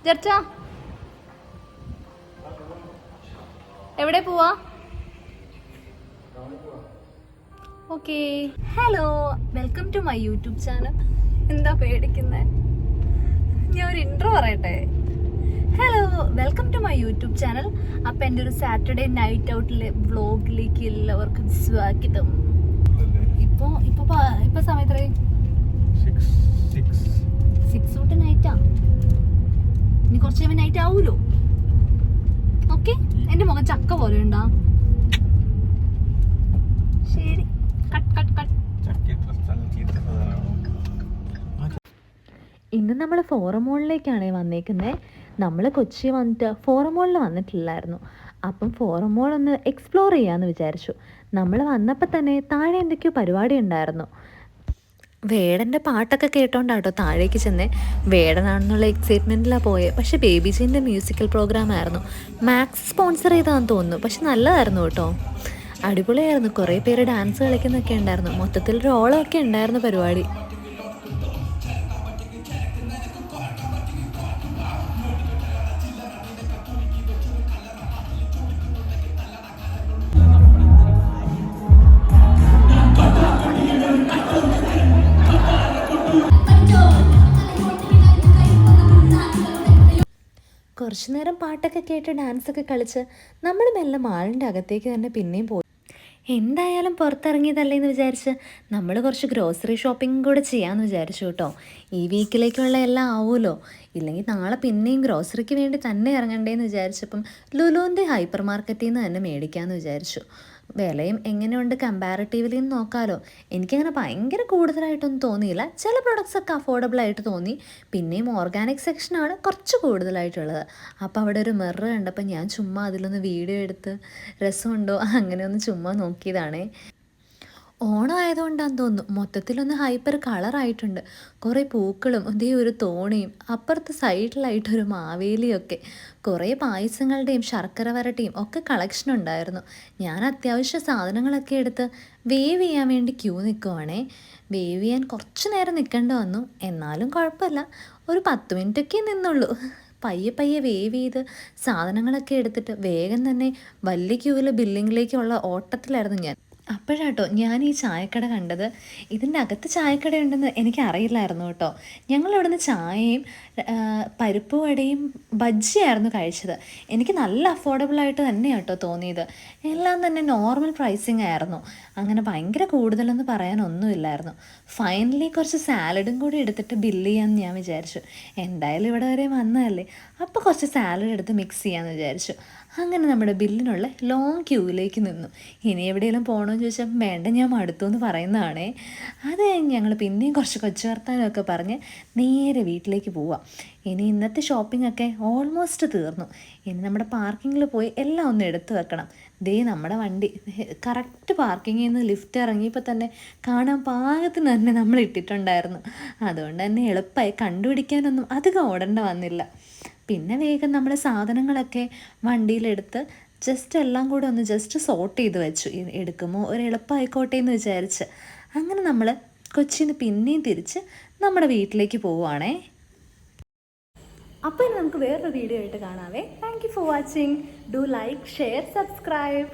ജർച്ച എവിടെ പോവാ? Okay, hello, welcome to my YouTube channel. എന്താ പേടിക്കുന്നേ? ഞാൻ ഒരു ഇൻട്രോ പറയട്ടെ. Hello, welcome to my YouTube channel. അപ്പം എൻ്റെ ഒരു സാറ്റർഡേ നൈറ്റ് ഔട്ടിലെ വ്ളോഗിലേക്ക് എല്ലാവർക്കും സ്വാഗതം. ഇപ്പൊ സമയം എത്രയായി? 6 തൊട്ട് നൈറ്റാ. ഇനി കുറച്ച് കഴിയുമ്പോൾ നൈറ്റ് ആവൂലോ. ഓക്കെ, എൻ്റെ മുഖം ചക്ക പോലെ ഉണ്ടാ. ശരി, കട്ട് കട്ട് കട്ട്. ഇന്ന് നമ്മൾ ഫോറം മോളിലേക്കാണ് വന്നേക്കുന്നത്. നമ്മൾ കൊച്ചി വന്നിട്ട് ഫോറം മോളിൽ വന്നിട്ടില്ലായിരുന്നു. അപ്പം ഫോറം മോൾ ഒന്ന് എക്സ്പ്ലോർ ചെയ്യാമെന്ന് വിചാരിച്ചു. നമ്മൾ വന്നപ്പോൾ തന്നെ താഴെ എന്തൊക്കെയോ പരിപാടി ഉണ്ടായിരുന്നു. വേടൻ്റെ പാട്ടൊക്കെ കേട്ടോണ്ടാട്ടോ താഴേക്ക് ചെന്നേ. വേടനാണെന്നുള്ള എക്സൈറ്റ്മെൻറ്റിലാണ് പോയത്. പക്ഷേ ബേബി ജീൻ്റെ മ്യൂസിക്കൽ പ്രോഗ്രാം ആയിരുന്നു. മാക്സ് സ്പോൺസർ ചെയ്താന്ന് തോന്നുന്നു. പക്ഷെ നല്ലതായിരുന്നു കേട്ടോ, അടിപൊളിയായിരുന്നു. കുറേ പേര് ഡാൻസ് കളിക്കുന്നൊക്കെ ഉണ്ടായിരുന്നു. മൊത്തത്തിൽ റോളൊക്കെ ഉണ്ടായിരുന്നു പരിപാടി. കുറച്ചു നേരം പാട്ടൊക്കെ കേട്ട് ഡാൻസൊക്കെ കളിച്ച് നമ്മൾ മെല്ലെ മാളിൻ്റെ അകത്തേക്ക് തന്നെ പിന്നെയും പോയി. എന്തായാലും പുറത്തിറങ്ങിയതല്ലേ എന്ന് വിചാരിച്ച് നമ്മൾ കുറച്ച് ഗ്രോസറി ഷോപ്പിംഗ് കൂടെ ചെയ്യാമെന്ന് വിചാരിച്ചു കേട്ടോ. ഈ വീക്കിലേക്കുള്ള എല്ലാം ആവുമല്ലോ, ഇല്ലെങ്കിൽ നാളെ പിന്നെയും ഗ്രോസറിക്ക് വേണ്ടി തന്നെ ഇറങ്ങണ്ടേന്ന് വിചാരിച്ചപ്പം ലുലുവിൻ്റെ ഹൈപ്പർ മാർക്കറ്റിൽ നിന്ന് തന്നെ മേടിക്കാമെന്ന് വിചാരിച്ചു. വിലയും എങ്ങനെയുണ്ട് കമ്പാരിറ്റീവ്ലി എന്ന് നോക്കാമല്ലോ. എനിക്കങ്ങനെ ഭയങ്കര കൂടുതലായിട്ടൊന്നും തോന്നിയില്ല. ചില പ്രൊഡക്ട്സൊക്കെ അഫോർഡബിൾ ആയിട്ട് തോന്നി. പിന്നെയും ഓർഗാനിക് സെക്ഷനാണ് കുറച്ച് കൂടുതലായിട്ടുള്ളത്. അപ്പോൾ അവിടെ ഒരു മിറർ കണ്ടപ്പോൾ ഞാൻ ചുമ്മാ അതിലൊന്ന് വീഡിയോ എടുത്ത് രസമുണ്ടോ അങ്ങനെയൊന്ന് ചുമ്മാ നോക്കിയതാണേ. ഓണം ആയതുകൊണ്ടാന്ന് തോന്നുന്നു മൊത്തത്തിലൊന്ന് ഹൈപ്പർ കളറായിട്ടുണ്ട്. കുറേ പൂക്കളും ഇതേ ഒരു തോണിയും അപ്പുറത്ത് സൈഡിലായിട്ടൊരു മാവേലിയൊക്കെ. കുറേ പായസങ്ങളുടെയും ശർക്കര വരട്ടിയും ഒക്കെ കളക്ഷൻ ഉണ്ടായിരുന്നു. ഞാൻ അത്യാവശ്യ സാധനങ്ങളൊക്കെ എടുത്ത് വേവ് ചെയ്യാൻ വേണ്ടി ക്യൂ നിൽക്കുവാണേ. വേവ് ചെയ്യാൻ കുറച്ച് നേരം നിൽക്കേണ്ടി വന്നു. എന്നാലും കുഴപ്പമില്ല, ഒരു 10 മിനിറ്റൊക്കെ നിന്നുള്ളൂ. പയ്യെ പയ്യെ വേവ് ചെയ്ത് സാധനങ്ങളൊക്കെ എടുത്തിട്ട് വേഗം തന്നെ വലിയ ക്യൂവിൽ ബില്ലിങ്ങിലേക്കുള്ള ഓട്ടത്തിലായിരുന്നു ഞാൻ. അപ്പോഴാട്ടോ ഞാൻ ഈ ചായക്കട കണ്ടത്. ഇതിൻ്റെ അകത്ത് ചായക്കടയുണ്ടെന്ന് എനിക്കറിയില്ലായിരുന്നു കേട്ടോ. ഞങ്ങളിവിടുന്ന് ചായയും പരിപ്പ് വടയും ബജ്ജിയായിരുന്നു കഴിച്ചത്. എനിക്ക് നല്ല അഫോർഡബിളായിട്ട് തന്നെയാണ് കേട്ടോ തോന്നിയത്. എല്ലാം തന്നെ നോർമൽ പ്രൈസിങ് ആയിരുന്നു. അങ്ങനെ ഭയങ്കര കൂടുതലൊന്നും പറയാനൊന്നുമില്ലായിരുന്നു. ഫൈനലി കുറച്ച് സാലഡും കൂടി എടുത്തിട്ട് ബില്ല് ചെയ്യാമെന്ന് ഞാൻ വിചാരിച്ചു. എന്തായാലും ഇവിടെ വരെ വന്നതല്ലേ, അപ്പോൾ കുറച്ച് സാലഡ് എടുത്ത് മിക്സ് ചെയ്യാമെന്ന് വിചാരിച്ചു. അങ്ങനെ നമ്മുടെ ബില്ലിനുള്ള ലോങ് ക്യൂവിലേക്ക് നിന്നു. ഇനി എവിടെയെങ്കിലും പോകണമെന്ന് ചോദിച്ചാൽ വേണ്ട, ഞാൻ മടുത്തു എന്ന് പറയുന്നതാണേ. അത് കഴിഞ്ഞ് ഞങ്ങൾ പിന്നെയും കുറച്ച് കൊച്ചു വർത്താനമൊക്കെ പറഞ്ഞ് നേരെ വീട്ടിലേക്ക് പോവാം. ഇനി ഇന്നത്തെ ഷോപ്പിംഗ് ഒക്കെ ഓൾമോസ്റ്റ് തീർന്നു. ഇനി നമ്മുടെ പാർക്കിങ്ങിൽ പോയി എല്ലാം ഒന്ന് എടുത്തു വെക്കണം. ദേ നമ്മുടെ വണ്ടി കറക്റ്റ് പാർക്കിങ്ങിൽ നിന്ന് ലിഫ്റ്റ് ഇറങ്ങിയപ്പോൾ തന്നെ കാണാൻ പാകത്തിന് തന്നെ നമ്മൾ ഇട്ടിട്ടുണ്ടായിരുന്നു. അതുകൊണ്ട് തന്നെ എളുപ്പമായി, കണ്ടുപിടിക്കാനൊന്നും അധികം ഓടേണ്ട വന്നില്ല. പിന്നെ വേഗം നമ്മൾ സാധനങ്ങളൊക്കെ വണ്ടിയിലെടുത്ത് ജസ്റ്റ് എല്ലാം കൂടെ ഒന്ന് ജസ്റ്റ് സോർട്ട് ചെയ്ത് വെച്ചു. എടുക്കുമ്പോൾ ഒരു എളുപ്പമായിക്കോട്ടെ എന്ന് വിചാരിച്ച് അങ്ങനെ നമ്മൾ കൊച്ചിയിൽ നിന്ന് പിന്നെയും തിരിച്ച് നമ്മുടെ വീട്ടിലേക്ക് പോവുകയാണേ. അപ്പോൾ ഇനി നമുക്ക് വേറൊരു വീഡിയോ ആയിട്ട് കാണാവേ. Thank you for watching. Do like, share, subscribe.